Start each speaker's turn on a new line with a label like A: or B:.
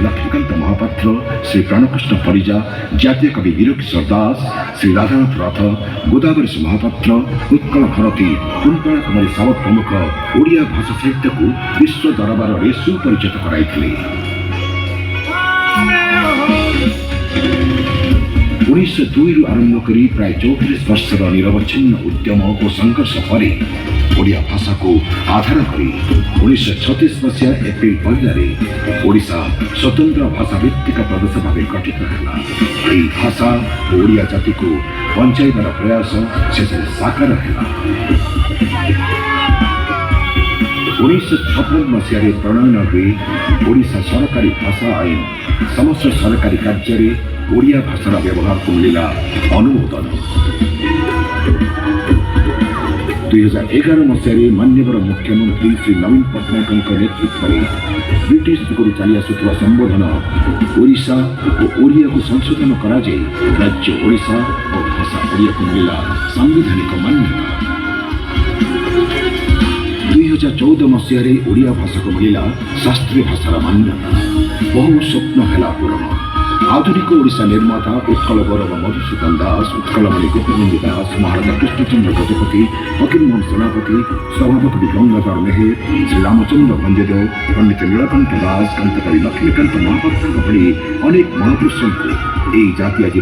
A: लक्ष्मीकांत महापात्र, श्री प्राणकृष्ण परिजा, जातीय कवि वीरकिशोर दास, श्री राधानाथ रथ, गोदावरी महापात्र, उत्कल भारती, कुंतला कुमारी सावत प्रमुख ओडिया भाषा साहित्य को विश्व दरबार में सुपरिचित कराई। 1902 आरंभ कर प्राय 34 वर्षर निरवच्छिन्न उद्यम और संघर्ष पर ओडिया भाषा को आधार कर 1936 मसीहा एप्रिल 1 ओडिशा स्वतंत्र भाषा भित्तिक प्रदेश भाव गठित है। भाषा और ओडिया जाति को बंचाइबार प्रयास शेष साकार है। 1956 मसीह प्रणयन हुए ओडिशा सरकारी भाषा आईन समस्त सरकारी कार्य ओडिया भाषार व्यवहार को मिला अनुमोदन। 2011 मसीह मान्यवर मुख्यमंत्री श्री नवीन पट्टनायक नेतृत्व में ब्रिटिश जुगुरु चली आसुवा संबोधन ओडिशा और ओडिया को संशोधन करा राज्य ओडिशा और भाषा ओडिया को मिला संवैधानिक मान्यता। 2014 मसीह ओडिया भाषा को मिला शास्त्रीय भाषार मान्यता। बहु स्वप्न है पूरण। आधुनिक ओडिशा निर्माता उत्कल गौरव मधुसूदन दास, उत्कलमणि गोपबंधु दास, महाराजा कृष्णचंद्र गजपति, फकीरमोहन सेनापति, सभापति गंगाधर मेहर, श्री रामचंद्र भंजदेव, पंडित नीलकंठ दास, कंतकवि लक्ष्मीकांत महापात्र भली अनेक महापुरुषों को यह जाति आज